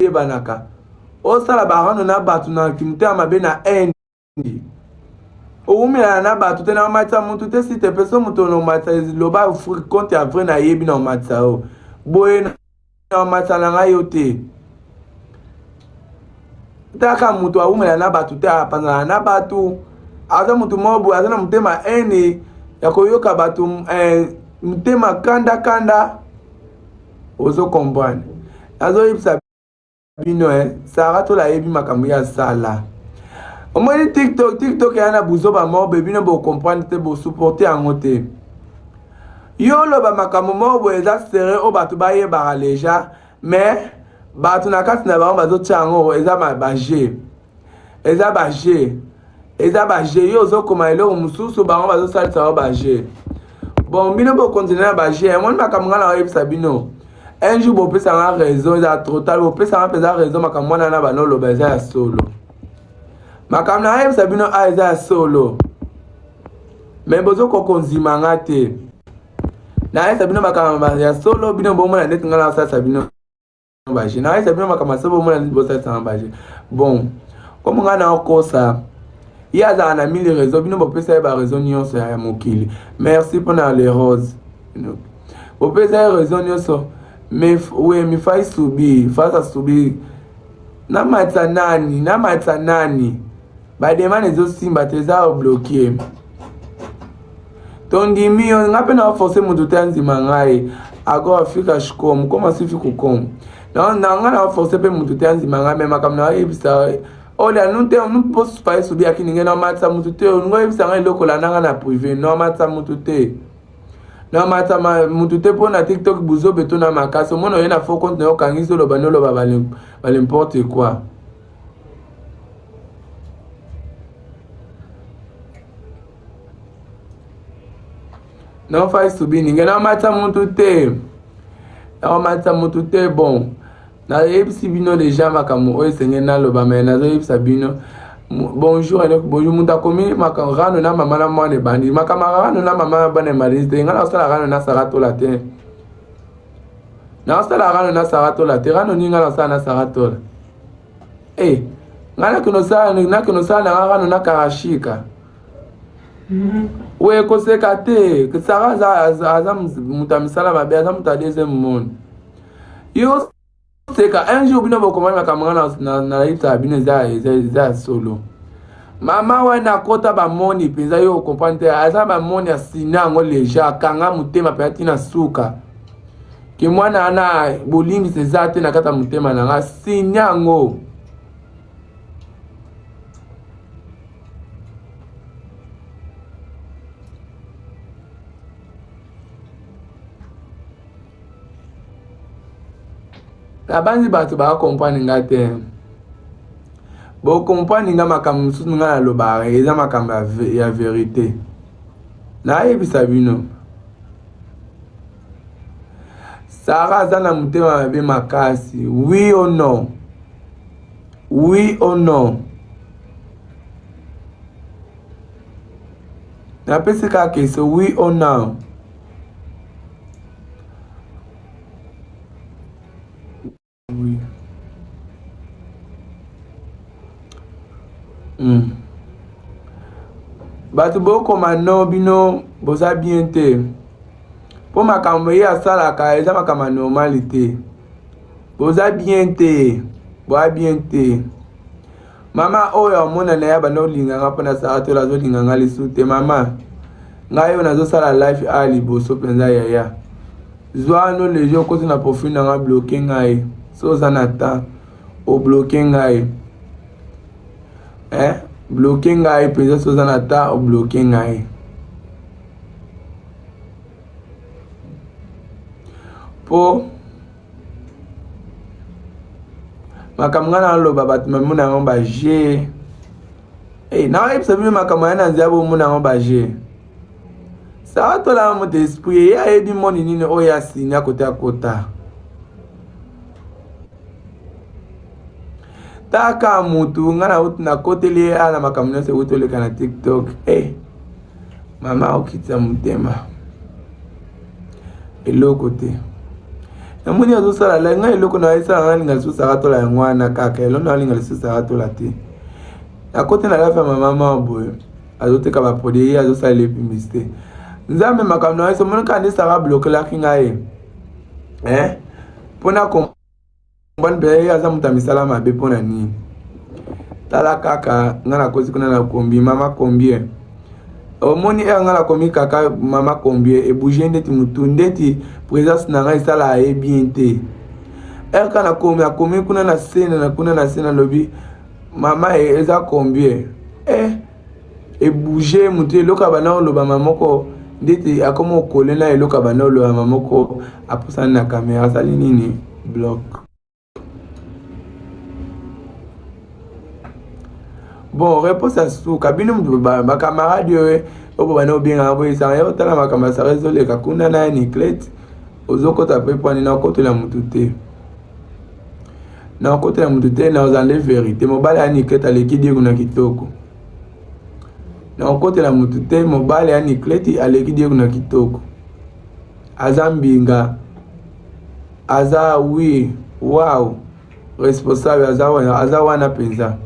yebanaka osala barano na bato na kimutema mabe na endi oumela na bato te na omatisa mutu te si te peso mutu na omatisa loba compte ya vrai na yebi na omatisa o boye na omatisa na ngai yo te taka mutu aumela na bato te apanzana na bato aza mutu mobu aza na mutema ene ya koyoka bato mutema kanda ozo comprendre nazo yebisa bino sara to la yebi makambo ya sala omoni tiktok ya na buzo ba mobe bino bo comprendre te bo supporter yango te yo loba makambo mobo eza sere o bato bayebaka leja mais bato na kati na bango bazotia yango eza baje eza baje yo ozokoma eloko mosusu bango bazosalisa yango baje bon bino bokontinue na baje emoni makambo nga na oyebisa bino un jour bopesanga raison eza trop tard bopesanga mpenza raison makambo wana na banoloba eza ya solo makambo na oyebisa bino eza ya solo me bozokokonzima nga te nayebisa bino makambo ya solo bino bomona ndeti nga na osalisa bino baje nayebisa bino makambo ya solo bomona ndeti bosalisanga baje bon komo nga na okosa ye azala na mille raison bino bopesa ye baraison nyonso ya mokili merci mpona les roses bopesa ye raison nyonso mifai subi fasa subi namatisa nani bademane ezosimba te eza oblokie tondimi yo nga mpe na oforce mutu te anzima ngai ako afika shikomu koma sufi kukomu na nga na oforce mpe mutu te anzima ngai me makambo na oyebisa olia nu te nu mposu fai subi akini nge na omatisa mutu te ngo oyebisa ngai eloko landanga na privé na omatisa mutu te na omatisa mutu te mpo na tiktok buzo beto na makasi omona oye na faux compte na yo okangisi oloba noloba balimporte quoi na ofai subi ninge na omatisa mutu te bon nayebisi bino deja makambo oyo esengeli naloba me nazoyebisa bino bonjour mutu akomi rano na mama na mwana ebandi makambo rano na mama na bana emalisi te nga naosala rano na saratola te naosala rano na saratola te rano ninga naosala na saratola nga nakinosala na nga rano na karashika we koseka te sara aza mutu ya misala mabe aza mutu ya deuxième monde yo seka un jour bino bokomani makambo nga nayebisa bino eza solo mama wana akota bamoni mpenza yo okomprendre te aza bamoni asina yango leja akanga motema mpenza ntina suka ke mwana ana bolimbisi eza te na kati ya motema na nga asina yango nabanzi bato bakomprendre nga te bokomprendre nga makambo mosusu nga nalobaka eza makambo ya verité nayebisa bino sara aza na motema mabe makasi oui ou non napesi kaka keso oui ou non oui bato bokoma no bino boza bien te mpo makambo ye asalaka eza makambo normali te boza bien te boa bien te mama oyo amona na ya bana olinganga mpona saratola azolinganga lisu te mama ngai oyo nazosala life a liboso mpenza yaya zwano lejo okoti na profil nanga bloke ngai so oza na temps obloke ngai bloke ngai mpenza so oza na temps obloke ngai po makambo nga naloba bato mamona yango baje naoyebisa bino makambo ya na nzela bomona yango baje sawa tola moto esprit ye ayebi moni nini oyo asini akota akota taka mutu nga na koteli ye ana makambo nyonso ekuti oleka na tiktok mama okitisa motema eloko te namoni azosala la ngai eloko na esala nga linga lisusu akatola yango wana kaka eloko na linga lisusu akatola te nakote na lafa mama boye azoteka baproduit ye azosala publicité nzambe makambo na ye somoni kaka nde sara blokelaki ngai mpona kombani mpe ye aza moto ya misala mabe mpona nini tala kaka nga nakosi kuna na kombi mama combien omoni nga nakomi kaka mama combien ebouge ndeti mutu ndeti présence na ngai esala ye bien te ka nakomi kuna na sena lobi mama eza combien ebouge mutu eloko abana oloba mamoko ndeti akoma okole na eloko abana oloba mamoko apusani na kamera asali nini block. Bon, réponse à ce cabine ma camarade obo bana obenga boye sa yo tala makamba sa résolé kakuna na ni clé ozoko tape poni na kote la mutute na kote la mutute na ozande vérité mobali ani clé alekidi kuna kitoko na kote la mutute mobali ani clé alekidi kuna kitoko azambinga aza oui wow responsable aza wana penza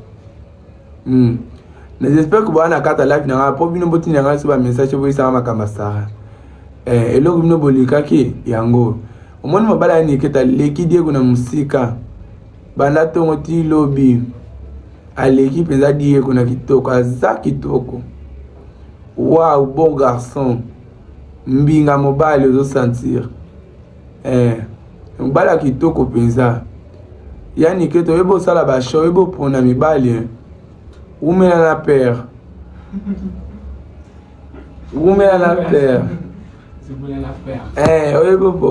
j'espère que vous avez un live na po bino boti na so ba message bo isa makamba sara eloko bino bolika ki yango omoni mobala ni keta leki diego na musika banda tongo ti lobby aleki penza diego na kitoko aza kitoko wow bon garçon mbinga mobile ozo sentir mobala kitoko penza yani keto ebo sala ba show ebo pona mibali Oumela la paire. Oumela la paire.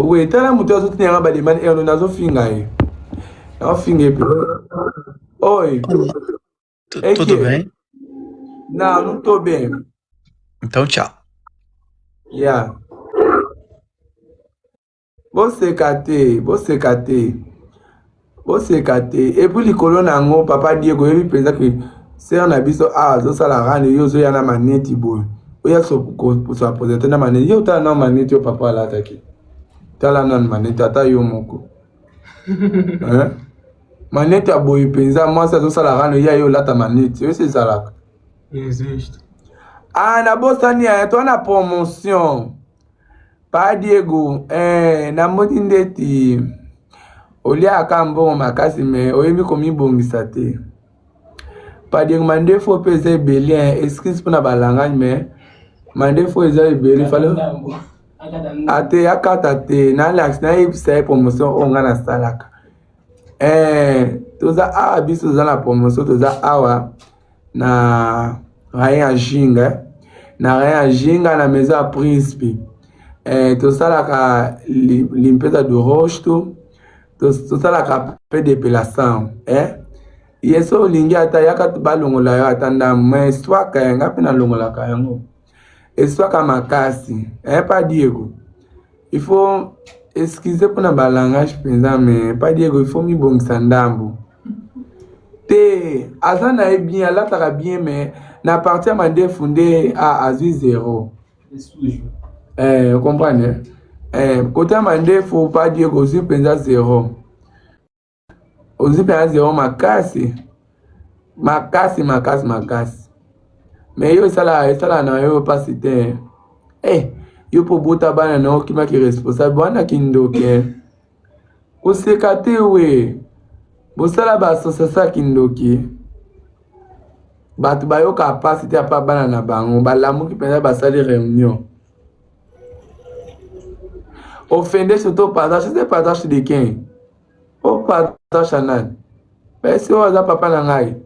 Oui, t'as la moto qui est en bas de man et on a zo fingaye. On fingaye. Oi. Tudo bem? Não, não tô bem. Então, tchau. Yeah. Você kate. Et puis les colons papa Diego, il pense que c'est un abisso zo la rane yo zo yana maneti boy oya so présenter na maneti yo ta na maneti yo papa la taki tala na maneti ata yo moko maneti aboy penza moi ça zo la rane ya yo lata maneti yo c'est ça là existe na bosani ya to na promotion pa Diego na moti ndeti olia akambo makasi me oyemi komi bongisa te pas dire mandé faut peser belien excuse pour na balangage mais mandé faut exa belien fallait ate akata te na lax na ipsa promotion onga na salaka toza biso za la promotion toza awa na rien jinga na maison à príncipe tosalaka limpeza de roche tosalaka pe déplacement yeso lingi ata yaka balongola yo atanda mais swaka yanga pena longola ka yango eswaka makasi pas Diego il faut excuser pour na balangage penza mais pas Diego il faut mi bongisa ndambo te azana bien alataka bien mais na partir mande fondé à azui 0 vous comprenez côté mande faut pas Diego aussi penza 0 ozipe azero makasi mais yo sala na yo pasi te yo po bota bana na okima ki responsable wana kindoke oseka te we bosala ba association kindoki bato bayoka pasi te apa bana na bango balamuki penza basali réunion offender surtout partage de quin partage chanal mais si oza papa na ngai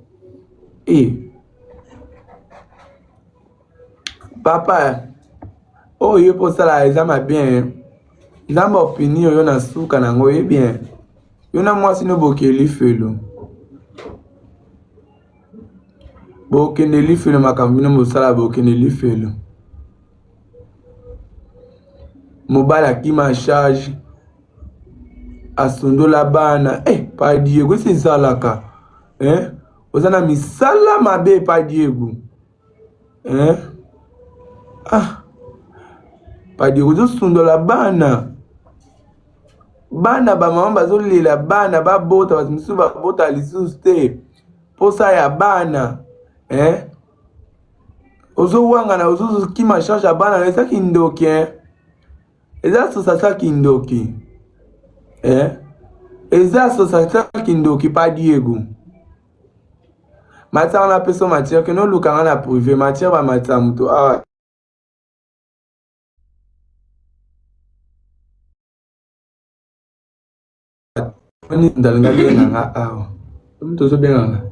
papa oyo posala eza bien nzambe opinion yo na suka nango ye bien yo na mwasi no bokeli felo bokende lifelo makambo no mosala bokende lifelo mobala kima charge asundola bana pa Diego c'est zalaka ozana misala mabe pa Diego pa Diego zo sundola bana bana bamama bazolela bana babota bato mosusu babota lisusu te mposa ya bana ozowangana ozokima charge ya bana eza kindoki eza association kindoki eza association kindoki pa Diego matière na peso matière ke no lukanga na privé matière ba matière muto awa oni ndalinga benganga awa muto zo benganga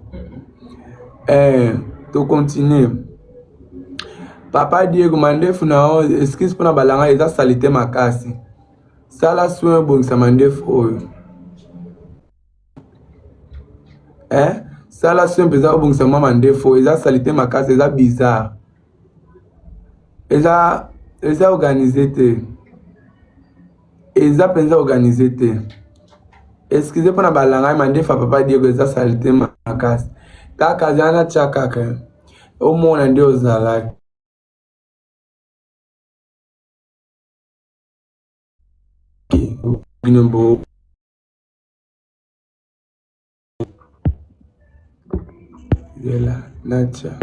to continuer papa Diego mandefu na o excuse pona balanga eza salite makasi sala soin bongisa mandefu oyo sala soin peza obongisa mwa mandefu eza salite makasi eza bizarre eza organisé te eza penza organisé te excuse pona balanga mandefu ya papa Diego eza salite makasi kaka jana tia kaka omona nde ozalaki Binombo Yela Nacha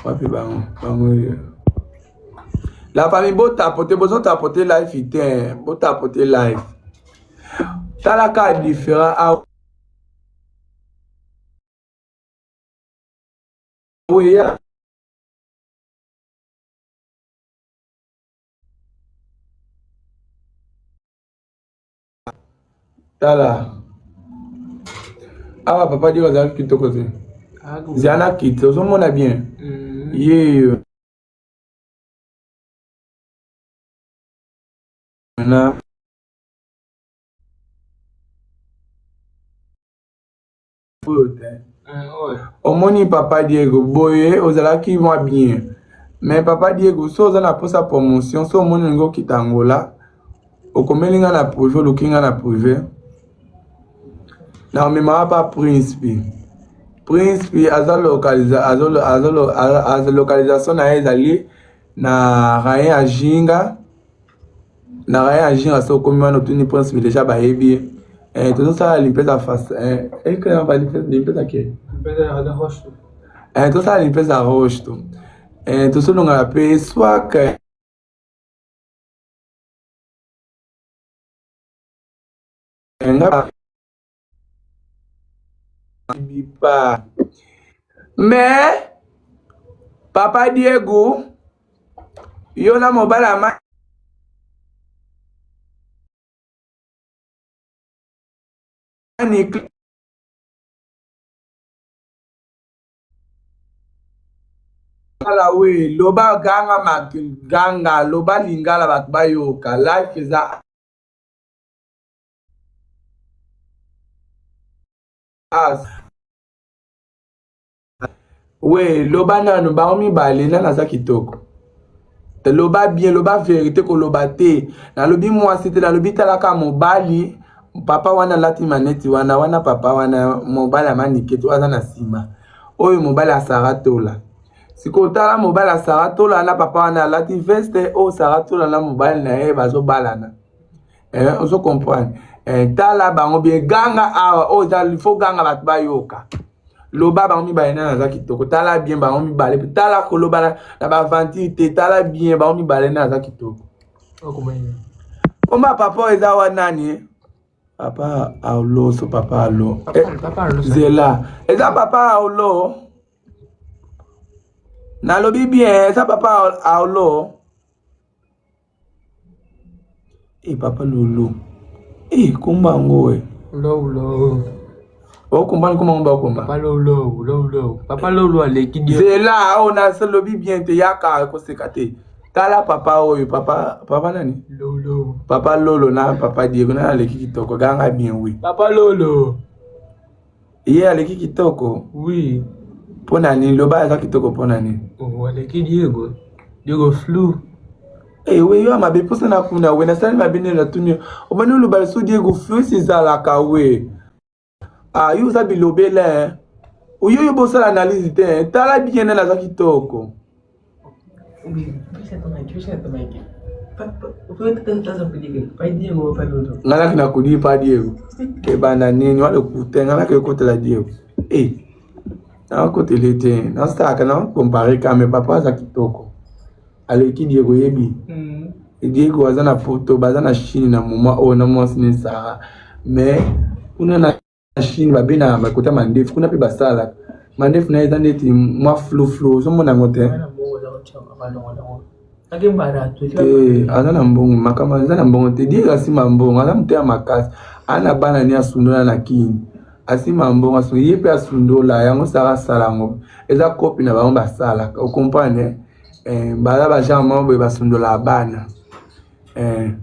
wapi bango la famille beau tapoter besoin tapoter live ité beau tapoter live tala ka différent a oui tala awa papa Diego azalaki kitoko te ziana kite ozomona bien ye na omoni papa Diego boye ozalaki mwa bien mais papa Diego so oza na posa promotion so omoni ngo kitangola okomelinga na privé olukinga na privé na omemaka pa Prince aza localisation na ye ezali na rayen ya jinga so okomi wana otuni Prince deja bayebi tozosala limpeza face limpeza ke tosala limpeza roche to tosolongala mpe swak bipa mais papa Diego yo na mobala ma ala we loba ganga loba lingala bato bayoka life eza we loba nano bango mibale nana aza kitoko te loba bien loba vérité koloba te nalobi mwasi te nalobi talaka mobali papa wana lati maneti wana papa wana mobali amanike to aza na nsima oyo mobali asara tola sikotala mobali asara tola na papa wana lati veste o sara tola na mobali na ye bazobalana ozo comprendre tala bango bien ganga awa o il faut ganga bato bayoka loba bango mibale na aza kitoko tala bien bango mibale tala koloba na bavanti te tala bien bango mibale na aza kitoko komba papa eza wanani papa aulo so papa alo zela eza papa aulo nalobi bien eza papa aulo papa lolo komba ngo Lolo. Okomba comment okomba Papa Lolo. Papa Lolo aleki dio. Zela on a lobi bien te yaka ko sekate. Tala papa oyo papa nani? Lolo. Papa Lolo na papa Diego na aleki kitoko ganga bien oui. Papa Lolo. Ye aleki kitoko. Oui. Pona ni loba za kitoko pona ni. Oh aleki Diego. Diego flou. We yo mabe posa na kuna we na sali mabine na tuni. Omani loba so Diego flou si zala ka we. Yo za bilobela. Yo bosa l'analyse te. Tala bien na za kitoko. Ngala kina kudi pa Diego. Ke bana nini wale kutenga la ke kote la Diego. Na kote lete. Na staka na comparer kame papa za kitoko. Aleki Diego yebi. Diego azana poto bazana Chine na moma o na mwasi ni Sara. Mais kuna na Chine babina makota mandefu kuna pe basala. Mandefu na ezande ti mwa flow so mona ngote. Azana mbongo makama azana mbongo te Diego asima mbongo azana mtea makasi ana bana ni asundola na kini asima mbongo asu yepe asundola yango Sara salango eza kopi na bango basala o comprendre bala ba jambo be basundola bana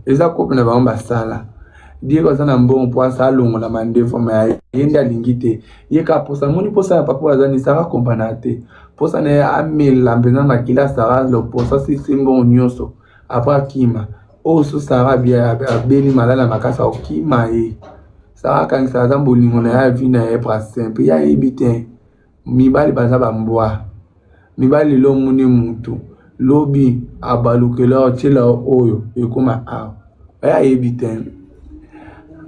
eza kopi na bango basala Diego azana mbongo po asalongo na mandefu ma yenda lingite yeka posa moni posa ya papa azani Sara kompana te posa ne amela mbena makila Sara lo posa si simbo nyoso après kima o so Sara bia abeli malala makasa o kima Sara kan sa zambo lingo na ya vina ya pra simple ya ebite mibali baza bambwa mibali lo muni mutu lobi abalukela otela oyo ekoma a ya ebite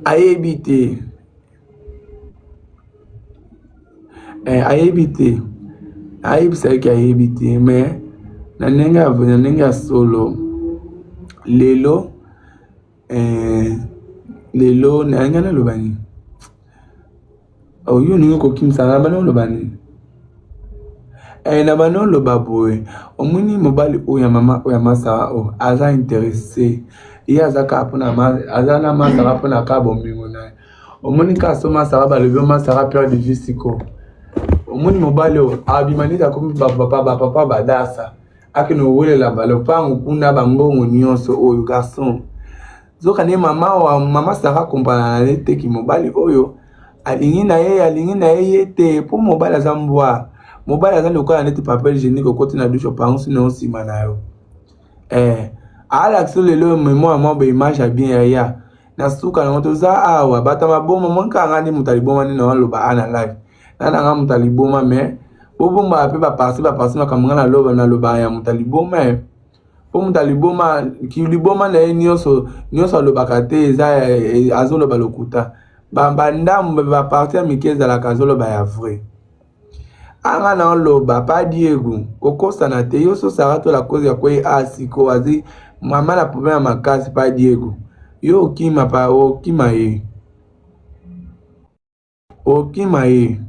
ayebite ayebisa ki ayebite mais na nenga solo lelo na ngana lobani oyo ningo ko kimsa na bana lobani na bana lobaboe omuni mobali o ya mama o ya masa o aza intéressé iya azaka pona azana masara pona ka bomingo na omuni ka soma sara balobio masara père de physico omuni mobali o abimanita komi papa badasa akino welela balopango kuna bambongo nyonso oyo garçon zoka ne mama Sara kompana na te ki mobali oyo alingi na ye te po mobali azambwa mobali azali lokola neti papel hygiénique okoti na douche pango sino osima na yo ala kso lelo mémoire mo be image bien ya na suka na moto za awa bata maboma monka ngani mutaliboma ni na loba ana live na nga mutaliboma mais bobomba pe ba parti na kamanga na loba ya mutaliboma po mutaliboma ki liboma na nyonso lobaka te eza azoloba lokuta bamba ndambo ba parti ya mikeza la kazoloba ya vrai anga na loba pa Diego kokosa na te yo so Sara to la cause ya kwe asiko azi mama la problème makasi pa Diego yo okima pa okima ye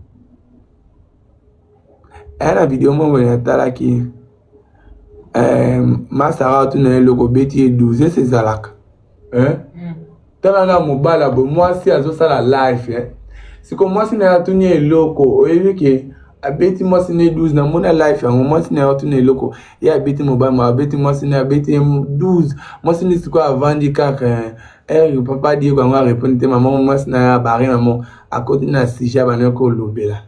na video mo wena tala ki Masara tu na loko beti 12 c'est zalaka tala na mobala bo mwasi azo sala live siko mwasi na tuni eloko oyebike abeti mwasi ne 12 na mona live yango mwasi na tuni eloko ya abeti mobala mo abeti mwasi na abeti 12 mwasi ni siko avandi kaka papa Diego ngo répondre te maman mwasi na bari na mo akoti na sija bana ko lobela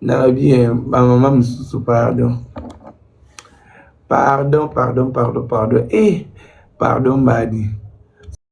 na bien ba maman mususu pardon pardon badi